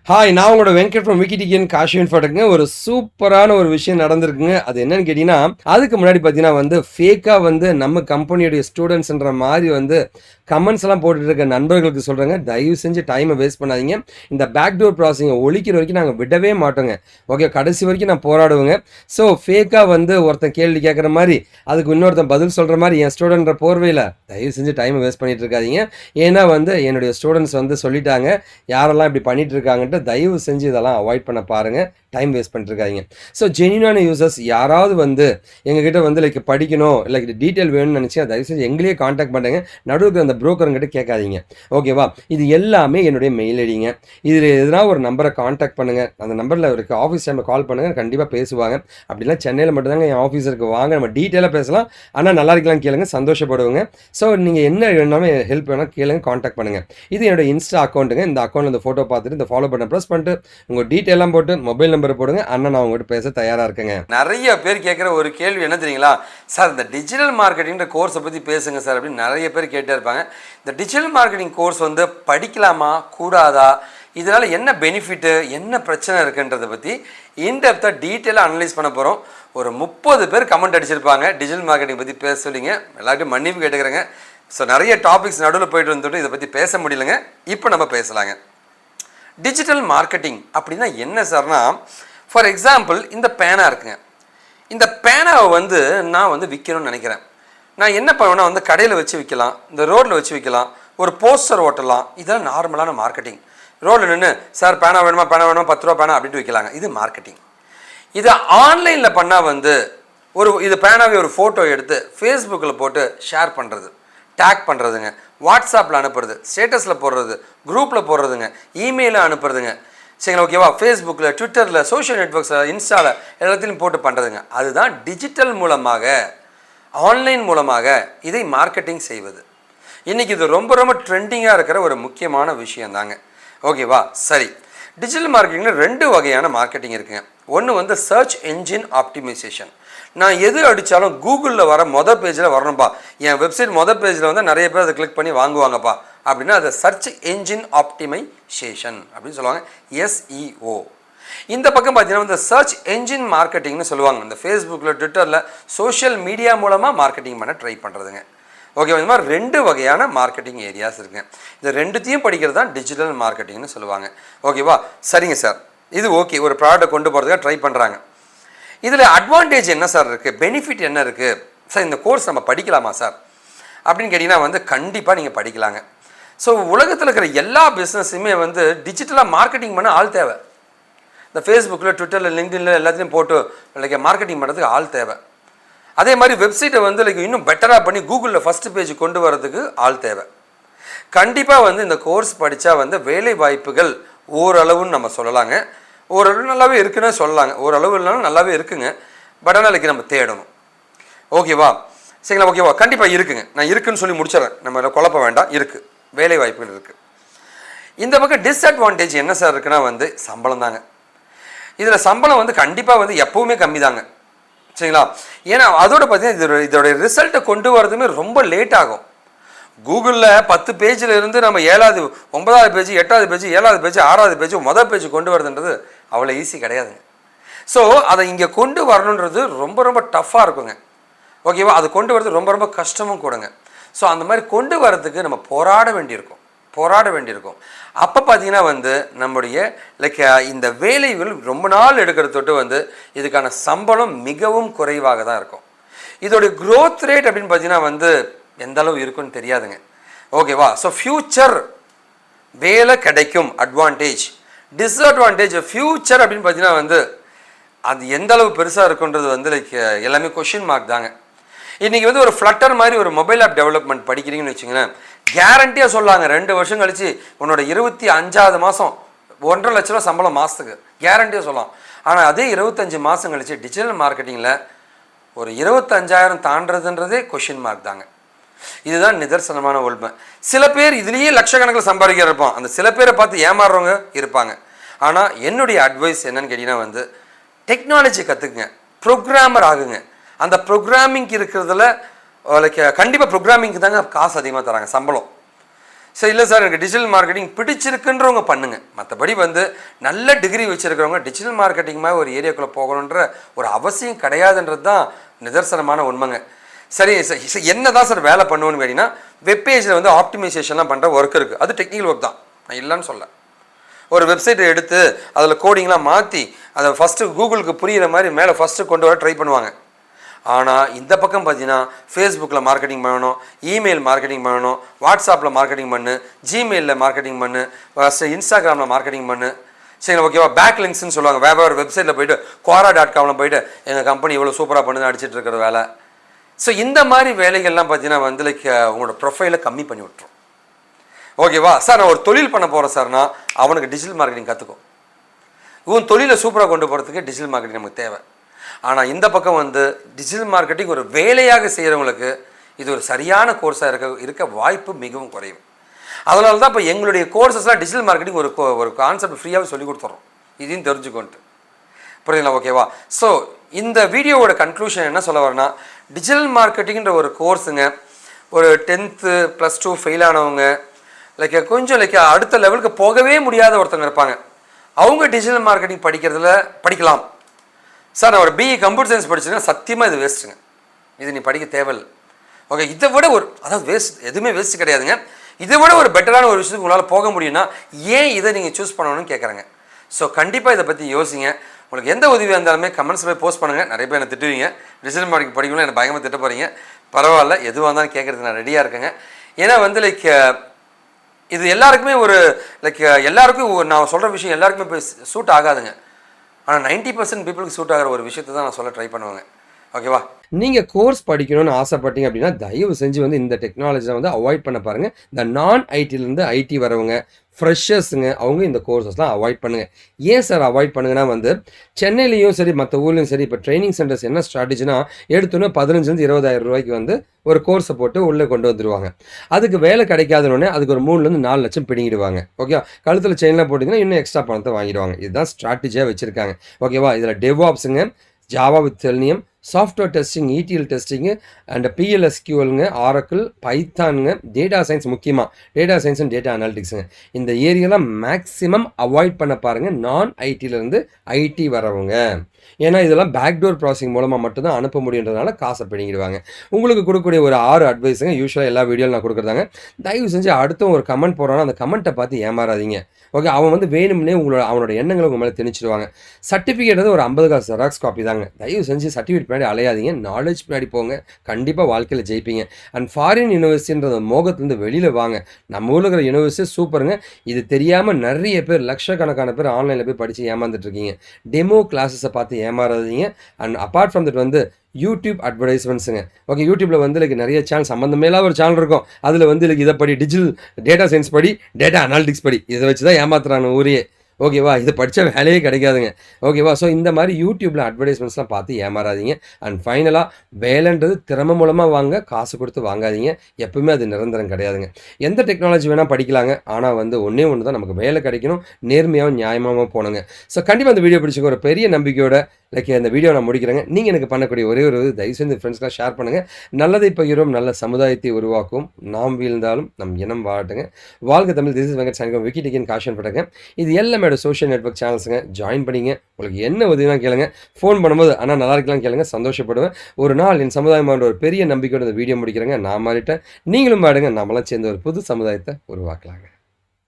Hi, நான் உங்களோட Venkat from விக்கிடிகன் KaaShiv InfoTechங்க. ஒரு சூப்பரான ஒரு விஷயம் நடந்திருக்குங்க. அது என்னன்னு கேட்டீங்கன்னா, அதுக்கு முன்னாடி பார்த்தீங்கன்னா ஃபேக்கா நம்ம கம்பெனியுடைய ஸ்டூடண்ட்ஸ்ன்ற மாரி கமெண்ட்ஸ்லாம் போட்டுட்டு இருக்க நண்பர்களுக்கு சொல்றேங்க. தயவு செஞ்சு டைம வேஸ்ட் பண்ணாதீங்க. இந்த பேக்டோர் ப்ராசஸிங்க ஒழிக்கிற வரைக்கும் நாங்க விடவே மாட்டோங்க. ஓகே, கடைசி வரைக்கும் நான் போராடுவேங்க. ஸோ ஃபேக்கா ஒருத்தன் கேள்வி கேட்குற மாரி, அதுக்கு இன்னொருத்தன் பதில் சொல்ற மாரி என் ஸ்டூடெண்ட்ன்ற போர்வையில தயவு செஞ்சு டைம வேஸ்ட் பண்ணிட்டு இருக்காதீங்க. ஏன்னா என்னுடைய ஸ்டூடண்ட்ஸ் சொல்லிட்டாங்க, யாரெல்லாம் இப்படி பண்ணிட்டு இருக்காங்கன்ட்டு தயவு செஞ்சு இதெல்லாம் அவாய்ட் பண்ண பாருங்க. டைம் வேஸ்ட் பண்ணிட்டு இருக்காதீங்க. ஸோ ஜென்யூனான யூசர்ஸ் யாராவது எங்ககிட்ட லைக் படிக்கணும், லைக் டீட்டெயில் வேணும்னு நினைச்சா தயவு செஞ்சு எங்களையே காண்டாக்ட் பண்ணுங்க. நடுவுக்கு அந்த புரோக்கருங்கிட்ட கேட்காதீங்க. ஓகேவா? இது எல்லாமே என்னுடைய மெயில் ஐடிங்க. இதில் எதுனா ஒரு நம்பரை காண்டாக்ட் பண்ணுங்க. அந்த நம்பரில் இருக்கு ஆஃபீஸ் டைமில் கால் பண்ணுங்க, கண்டிப்பாக பேசுவாங்க. அப்படிலாம் சென்னையில் மட்டும்தாங்க என் ஆஃபீஸருக்கு வாங்க, நம்ம டீட்டெயிலாக பேசலாம். ஆனால் நல்லா இருக்கலாம் கேளுங்க, சந்தோஷப்படுவோங்க. ஸோ நீங்கள் என்ன வேணாலும் ஹெல்ப் வேணாலும் கேளுங்க, காண்டாக்ட் பண்ணுங்க. இது என்னோட இன்ஸ்டா அக்கௌண்ட்டுங்க. இந்த அக்கௌண்ட்டில் இந்த ஃபோட்டோ பார்த்துட்டு இந்த ஃபாலோ பண்ண ப்ரெஸ் பண்ணிட்டு உங்கள் டீட்டெயிலாம் போட்டு மொபைல் நம்பர் போடுங்க. அண்ணன் நான் உங்கள்கிட்ட பேச தயாராக இருக்கேங்க. நிறைய பேர் கேட்குற ஒரு கேள்வி என்ன தெரியுங்களா? சார், இந்த டிஜிட்டல் மார்க்கெட்டிங்கிற கோர்ஸை பற்றி பேசுங்க சார் அப்படின்னு நிறைய பேர் கேட்டே இருப்பாங்க. இந்த டிஜிட்டல் மார்க்கெட்டிங் கோர்ஸ் படிக்கலாமா கூடாதா, இதனால் என்ன பெனிஃபிட்டு, என்ன பிரச்சனை இருக்குன்றதை பற்றி இன்டெப்த்தாக டீட்டெயிலாக அனலைஸ் பண்ண போகிறோம். ஒரு 30 பேர் கமெண்ட் அடிச்சிருப்பாங்க டிஜிட்டல் மார்க்கெட்டிங் பற்றி பேச சொல்லிங்க. எல்லாருக்கும் மன்னிப்பு கேட்டுக்கிறேங்க. ஸோ நிறைய டாபிக்ஸ் நடுவில் போயிட்டு வந்துட்டு இதை பற்றி பேச முடியலைங்க. இப்போ நம்ம பேசலாங்க. டிஜிட்டல் மார்க்கெட்டிங் அப்படின்னா என்ன சார்னா, ஃபார் எக்ஸாம்பிள் இந்த பேனா இருக்குங்க. இந்த பேனாவை நான் விற்கணும்னு நினைக்கிறேன். நான் என்ன பண்ணுவேன்னா கடையில் வச்சு விற்கலாம், இந்த ரோட்டில் வச்சு விற்கலாம், ஒரு போஸ்டர் ஓட்டலாம். இதெல்லாம் நார்மலான மார்க்கெட்டிங். ரோட்டில் நின்று சார் பேனா வேணுமா 10 ரூபா பேனா அப்படின்ட்டு விற்கலாங்க. இது மார்க்கெட்டிங். இதை ஆன்லைனில் பண்ணால் இது பேனாவே ஒரு ஃபோட்டோ எடுத்து ஃபேஸ்புக்கில் போட்டு ஷேர் பண்ணுறது, டேக் பண்ணுறதுங்க, வாட்ஸ்அப்பில் அனுப்புறது, ஸ்டேட்டஸில் போடுறது, குரூப்பில் போடுறதுங்க, இமெயிலில் அனுப்புறதுங்க. சரிங்களா? ஓகேவா? ஃபேஸ்புக்கில், ட்விட்டரில், சோஷியல் நெட்ஒர்க்ஸில், இன்ஸ்டாவில் எல்லாத்தையும் போட்டு பண்ணுறதுங்க. அதுதான் டிஜிட்டல் மூலமாக, ஆன்லைன் மூலமாக இதை மார்க்கெட்டிங் செய்வது. இன்றைக்கி இது ரொம்ப ரொம்ப ட்ரெண்டிங்காக இருக்கிற ஒரு முக்கியமான விஷயம் தாங்க. ஓகேவா? சரி, டிஜிட்டல் மார்க்கெட்டிங்கில் 2 வகையான மார்க்கெட்டிங் இருக்குங்க. ஒன்று சர்ச் என்ஜின் ஆப்டிமைசேஷன். நான் எது அடித்தாலும் கூகுளில் வர பேஜில் வரணும்ப்பா, என் வெப்சைட் பேஜில் நிறைய பேர் அதை கிளிக் பண்ணி வாங்குவாங்கப்பா அப்படின்னா அதை சர்ச் என்ஜின் ஆப்டிமைசேஷன் அப்படின்னு சொல்லுவாங்க, SEO. இந்த பக்கம் பார்த்தீங்கன்னா சர்ச் என்ஜின் மார்க்கெட்டிங்னு சொல்லுவாங்க. இந்த ஃபேஸ்புக்கில், ட்விட்டரில், சோஷியல் மீடியா மூலமாக மார்க்கெட்டிங் பண்ண ட்ரை பண்ணுறதுங்க. ஓகே, இந்த மாதிரி 2 வகையான மார்க்கெட்டிங் ஏரியாஸ் இருக்குங்க. இந்த 2த்தையும் படிக்கிறது தான் டிஜிட்டல் மார்க்கெட்டிங்னு சொல்லுவாங்க. ஓகேவா? சரிங்க சார், இது ஓகே, ஒரு ப்ராடக்ட்டை கொண்டு போகிறதுக்காக ட்ரை பண்ணுறாங்க. இதில் அட்வான்டேஜ் என்ன சார் இருக்குது, பெனிஃபிட் என்ன இருக்குது சார், இந்த கோர்ஸ் நம்ம படிக்கலாமா சார் அப்படின்னு கேட்டிங்கன்னா கண்டிப்பாக நீங்கள் படிக்கலாங்க. ஸோ உலகத்தில் இருக்கிற எல்லா பிஸ்னஸுமே டிஜிட்டலாக மார்க்கெட்டிங் பண்ண ஆள் தேவை. இந்த ஃபேஸ்புக்கில், ட்விட்டரில், லிங்க்டின்ல எல்லாத்தையும் போட்டு லைக் மார்க்கெட்டிங் பண்ணுறதுக்கு ஆள் தேவை. அதே மாதிரி வெப்சைட்டை லைக் இன்னும் பெட்டராக பண்ணி கூகுளில் ஃபஸ்ட் பேஜ் கொண்டு வரதுக்கு ஆள் தேவை. கண்டிப்பாக இந்த கோர்ஸ் படித்தா வேலை வாய்ப்புகள் ஓரளவுன்னு நம்ம சொல்லலாங்க. ஓரளவு நல்லாவே இருக்குன்னு சொல்லலாங்க. ஓரளவு இல்லைனாலும் நல்லாவே இருக்குங்க. பட் ஆனால் லைக் நம்ம தேடணும். ஓகேவா? சரிங்களா? ஓகேவா? கண்டிப்பாக இருக்குங்க. நான் இருக்குன்னு சொல்லி முடிச்சிடறேன், நம்ம குழப்ப வேண்டாம். இருக்குது, வேலை வாய்ப்புகள் இருக்குது. இந்த பக்கம் டிஸ்அட்வான்டேஜ் என்ன சார் இருக்குன்னா சம்பளம் தாங்க. இதில் சம்பளம் கண்டிப்பாக எப்போவுமே கம்மி தாங்க. சரிங்களா? ஏன்னா அதோட பார்த்தீங்கன்னா இதோடைய ரிசல்ட்டை கொண்டு வரதுமே ரொம்ப லேட் ஆகும். கூகுளில் 10 பேஜில் இருந்து நம்ம 7வது 9வது பேஜ், 8வது பேஜ், 7வது பேஜ், 6வது பேஜ், பேஜ் கொண்டு வரதுன்றது அவ்வளோ ஈஸி கிடையாதுங்க. ஸோ அதை இங்கே கொண்டு வரணுன்றது ரொம்ப ரொம்ப டஃப்பாக இருக்குங்க. ஓகேவா? அது கொண்டு வரது ரொம்ப ரொம்ப கஷ்டமும் கூடங்க. ஸோ அந்த மாதிரி கொண்டு வரதுக்கு நம்ம போராட வேண்டியிருக்கும். அப்போ பார்த்தீங்கன்னா நம்முடைய லைக் இந்த வேலைகள் ரொம்ப நாள் எடுக்கிறது தொட்டு இதுக்கான சம்பளம் மிகவும் குறைவாக தான் இருக்கும். இதோடைய க்ரோத் ரேட் அப்படின்னு பார்த்தீங்கன்னா எந்த அளவு இருக்குன்னு தெரியாதுங்க. ஓகேவா? ஸோ ஃப்யூச்சர் வேலை கிடைக்கும் அட்வான்டேஜ். டிஸ்அட்வான்டேஜ் ஃப்யூச்சர் அப்படின்னு பார்த்தீங்கன்னா அது எந்த அளவு பெருசாக இருக்குன்றது லைக் எல்லாமே கொஷின் மார்க் தாங்க. இன்றைக்கி ஒரு ஃப்ளட்டர் மாதிரி ஒரு மொபைல் ஆப் டெவலப்மெண்ட் படிக்கிறீங்கன்னு வச்சுங்களேன், கேரண்டியாக சொல்லாங்க 2 வருஷம் கழிச்சு உன்னோட 25வது மாதம் 1.5 லட்ச ரூபா சம்பளம் மாதத்துக்கு கேரண்டியாக சொல்லலாம். ஆனால் அதே 25 மாதம் கழிச்சு டிஜிட்டல் மார்க்கெட்டிங்கில் ஒரு 25,000 தாண்டதுன்றதே கொஷின் மார்க் தாங்க. இதுதான் நிதர்சனமான உண்மை. சில பேர் இதுலேயே லட்சக்கணக்கில் சம்பாதிக்க இருப்பான், அந்த சில பேரை பார்த்து ஏமாறுறவங்க இருப்பாங்க. ஆனால் என்னுடைய அட்வைஸ் என்னன்னு கேட்டிங்கன்னா டெக்னாலஜி கற்றுக்குங்க, ப்ரோக்ராமர் ஆகுங்க. அந்த ப்ரோக்ராமிங் இருக்கிறதுல லைக் கண்டிப்பாக ப்ரோக்ராமிங்க்கு தாங்க காசு அதிகமாக தராங்க, சம்பளம். சார் இல்லை சார் எனக்கு டிஜிட்டல் மார்க்கெட்டிங் பிடிச்சிருக்குன்றவங்க பண்ணுங்கள். மற்றபடி வந்து நல்ல டிகிரி வச்சுருக்கிறவங்க டிஜிட்டல் மார்க்கெட்டிங் மாதிரி ஒரு ஏரியாக்குள்ளே போகணுன்ற ஒரு அவசியம் கிடையாதுன்றது தான் நிதர்சனமான உண்மைங்க. சரி சார் என்ன தான் சார் வேலை பண்ணுவோன்னு கேட்டிங்கன்னா, வெப்பேஜில் வந்து ஆப்டிமைசேஷன்லாம் பண்ணுற ஒர்க் இருக்குது. அது டெக்னிக்கல் ஒர்க் தான், நான் இல்லைன்னு சொல்ல. ஒரு வெப்சைட்டை எடுத்து அதில் கோடிங்லாம் மாற்றி அதை ஃபஸ்ட்டு கூகுளுக்கு புரிகிற மாதிரி மேலே ஃபஸ்ட்டு கொண்டு வர ட்ரை பண்ணுவாங்க. ஆனால் இந்த பக்கம் பார்த்தீங்கன்னா ஃபேஸ்புக்கில் மார்க்கெட்டிங் பண்ணணும், இமெயில் மார்க்கெட்டிங் பண்ணணும், வாட்ஸ்அப்பில் மார்க்கெட்டிங் பண்ணு, ஜிமெயிலில் மார்க்கெட்டிங் பண்ணு, ஃபஸ்ட்டு இன்ஸ்டாகிராமில் மார்க்கெட்டிங் பண்ணு. சரி ஓகேவா, பேக் லிங்க்ஸ்ன்னு சொல்லுவாங்க. வேறு வெப்சைட்டில் போய்ட்டு quora.comல போய்ட்டு எங்கள் கம்பெனி இவ்வளோ சூப்பராக பண்ணுன்னு அடிச்சிட்டு இருக்கிற வேலை. ஸோ இந்த மாதிரி வேலைகள்லாம் பார்த்தீங்கன்னா வந்து லைக் உங்களோட ப்ரொஃபைலை கம்மி பண்ணி விட்டுரும். ஓகேவா சார், நான் ஒரு தொழில் பண்ண போகிறேன் சார்னா அவனுக்கு டிஜிட்டல் மார்க்கெட்டிங் கற்றுக்கும். இவன் தொழிலை சூப்பராக கொண்டு போகிறதுக்கு டிஜிட்டல் மார்க்கெட்டிங் நமக்கு தேவை. ஆனால் இந்த பக்கம் வந்து டிஜிட்டல் மார்க்கெட்டிங் ஒரு வேலையாக செய்கிறவங்களுக்கு இது ஒரு சரியான கோர்ஸாக இருக்க வாய்ப்பு மிகவும் குறையும். அதனால தான் இப்போ எங்களுடைய கோர்ஸஸ்லாம் டிஜிட்டல் மார்க்கெட்டிங் ஒரு கான்செப்ட் ஃப்ரீயாகவே சொல்லி கொடுத்துட்றோம். இதையும் தெரிஞ்சுக்கொண்டு புரியுதுங்களா? ஓகேவா? ஸோ இந்த வீடியோவோட கன்க்ளூஷன் என்ன சொல்ல வரேன்னா, டிஜிட்டல் மார்க்கெட்டிங்கிற ஒரு கோர்ஸுங்க ஒரு 10th +2 ஃபெயில் ஆனவங்க லைக் கொஞ்சம் லைக் அடுத்த லெவலுக்கு போகவே முடியாத ஒருத்தவங்க இருப்பாங்க. அவங்க டிஜிட்டல் மார்க்கெட்டிங் படிக்கலாம். சார் நான் ஒரு பிஇ கம்ப்யூட்டர் சயின்ஸ் படிச்சுருக்கேன், சத்தியமாக இது வேஸ்ட்டுங்க, இது நீ படிக்க தேவையில்லை. ஓகே, இதை விட அதாவது வேஸ்ட் எதுவுமே வேஸ்ட்டு கிடையாதுங்க. இதை விட ஒரு பெட்டரான ஒரு விஷயத்துக்கு உங்களால் போக முடியும்னா ஏன் இதை நீங்கள் சூஸ் பண்ணணும்னு கேட்குறாங்க. ஸோ கண்டிப்பாக இதை பற்றி யோசிங்க. உங்களுக்கு எந்த உதவியாக இருந்தாலுமே கமெண்ட்ஸ் போய் போஸ்ட் பண்ணுங்கள். நிறைய பேர் என்னை திட்டுவீங்க, டிஜிட்டல் மார்க்கெட்டிங் படிக்கணும்னு எனக்கு பயங்கரமாக திட்ட போகிறீங்க. பரவாயில்ல, எதுவாக இருந்தாலும் கேட்குறதுக்கு நான் ரெடியாக இருக்கேங்க. ஏன்னா வந்து லைக் இது எல்லாருக்குமே எல்லாருக்கும் நான் சொல்கிற விஷயம் எல்லாருக்குமே போய் சூட் ஆகாதுங்க. ஆனால் 90% பீப்புளுக்கு சூட் ஆகிற ஒரு விஷயத்தை தான் நான் சொல்ல ட்ரை பண்ணுவேங்க. ஓகேவா? நீங்கள் கோர்ஸ் படிக்கணும்னு ஆசைப்பட்டீங்க அப்படின்னா தயவு செஞ்சு வந்து இந்த டெக்னாலஜியை வந்து அவாய்ட் பண்ண பாருங்கள். இந்த நான் ஐடிலேருந்து ஐடி வரவங்க ஃப்ரெஷர்ஸுங்க அவங்க இந்த கோர்ஸஸ்லாம் அவாய்ட் பண்ணுங்கள். ஏன் சார் அவாய்ட் பண்ணுங்கன்னா வந்து சென்னையிலையும் சரி மற்ற ஊர்லேயும் சரி இப்போ ட்ரைனிங் சென்டர்ஸ் என்ன ஸ்ட்ராட்டஜினா எடுத்தோன்னே 15,000 20,000 ரூபாய்க்கு வந்து ஒரு கோர்ஸை போட்டு உள்ளே கொண்டு வந்துடுவாங்க. அதுக்கு வேலை கிடைக்காதனோடனே அதுக்கு ஒரு 3 4 லட்சம் பிடிங்கிடுவாங்க. ஓகே, கழுத்தில் செயின்லாம் போட்டிங்கன்னா இன்னும் எக்ஸ்ட்ரா பணத்தை வாங்கிடுவாங்க. இதுதான் ஸ்ட்ராட்டஜியாக வச்சுருக்காங்க. ஓகேவா? இதில் டெவாப்ஸுங்க, Java with Selenium, software testing, ETL testing and PLSQLங்க, ஆரக்கிள், பைத்தானுங்க, டேட்டா சயின்ஸ், முக்கியமாக டேட்டா சயின்ஸ் அண்ட் டேட்டா அனாலிட்டிக்ஸுங்க. இந்த ஏரியாலாம் மேக்ஸிமம் அவாய்ட் பண்ண பாருங்கள் நான் ஐடியிலேருந்து ஐடி வரவங்க. ஏன்னா இதெல்லாம் பேக்டோர் ப்ராசஸிங் மூலமாக மட்டும்தான் அனுப்ப முடியுன்றதுனால காசை பிடிங்கிடுவாங்க. உங்களுக்கு கொடுக்கக்கூடிய ஒரு 6 அட்வைஸுங்க யூஸ்வலாக எல்லா வீடியோவில் நான் கொடுக்குறதாங்க. தயவு செஞ்சு அடுத்தும் ஒரு கமெண்ட் போடுறான்னா அந்த கமெண்ட்டை பார்த்து ஏமாறாதீங்க. ஓகே, அவன் வந்து வேணும்னே அவனோட எண்ணங்களை உங்கள் மேலே திணிச்சிடுவாங்க. சர்டிஃபிகேட் வந்து ஒரு 50 காசு ஜெராக்ஸ் காப்பி தாங்க. தயவு செஞ்சு சர்டிஃபிகேட் பின்னாடி அலையாதீங்க, நாலேஜ் பின்னாடி போங்க, கண்டிப்பாக வாழ்க்கையில் ஜெயிப்பீங்க. அண்ட் ஃபாரின் யூனிவர்சிட்டின்ற மோகத்துலேருந்து வெளியில் வாங்க. நம்ம ஊரில் இருக்கிற யூனிவர்சிட்டி சூப்பருங்க. இது தெரியாமல் நிறைய பேர் லட்சக்கணக்கான பேர் ஆன்லைனில் போய் படித்து ஏமாந்துட்டு இருக்கீங்க. டெமோ கிளாஸஸை பார்த்து ஏமாறாதீங்க. அண்ட் அப்பார்ட் ஃப்ரம் தட் வந்து யூடியூப் அட்வர்டைஸ்மெண்ட்ஸுங்க. ஓகே, யூடியூப்பில் வந்து நிறைய சேனல் சம்மந்தமேலாம் ஒரு சேனல் இருக்கும். அதில் வந்து இதை படி, டிஜிட்டல் டேட்டா சயின்ஸ் படி, டேட்டா அனாலிட்டிக்ஸ் படி, இதை வச்சு தான் ஏமாத்துறாங்க ஊரையே. ஓகேவா? இது படித்த வேலையே கிடைக்காதுங்க. ஓகேவா? ஸோ இந்த மாதிரி யூடியூப்பில் அட்வர்டைஸ்மெண்ட்ஸ்லாம் பார்த்து ஏமாறாதீங்க. அண்ட் ஃபைனலாக வேலைன்றது திறமை மூலமாக வாங்க, காசு கொடுத்து வாங்காதீங்க. எப்பவுமே அது நிரந்தரம் கிடையாதுங்க. எந்த டெக்னாலஜி வேணால் படிக்கலாங்க, ஆனால் வந்து ஒன்றே ஒன்று தான், நமக்கு வேலை கிடைக்கணும், நேர்மையாகவும் நியாயமாகவும் போனங்க. ஸோ கண்டிப்பாக அந்த வீடியோ பிடிச்சிக்க ஒரு பெரிய நம்பிக்கையோட இந்த வீடியோ நான் முடிக்கிறேங்க. நீங்கள் எனக்கு பண்ணக்கூடிய ஒரே ஒரு தயவு செஞ்சு ஃப்ரெண்ட்ஸ்லாம் ஷேர் பண்ணுங்கள். நல்லதை பகிரும், நல்ல சமுதாயத்தை உருவாக்கும். நாம் வீழ்ந்தாலும் நம் இனம் வாழட்டுங்க. வாழ்க தமிழ். திஸ் இஸ் வெங்கட் சாயங்கம், விக்கிடெக் இன் காஷிவ் பட்டங்க. இது எல்லாமே சோஷியல் நெட்வொர்க் சேனல்ஸுங்க. ஜாயின் பண்ணிங்க. உங்களுக்கு என்ன உதவினா கேளுங்க. ஃபோன் பண்ணும்போது ஆனால் நல்லா இருக்கலாம் கேளுங்க, சந்தோஷப்படுவேன். ஒரு நாள் என் சமுதாயமான ஒரு பெரிய நம்பிக்கையோட இந்த வீடியோ முடிக்கிறேங்க. நான் மாறிட்டேன், நீங்களும் மாடுங்க. நம்மளாம் சேர்ந்து ஒரு புது சமுதாயத்தை உருவாக்கலாங்க.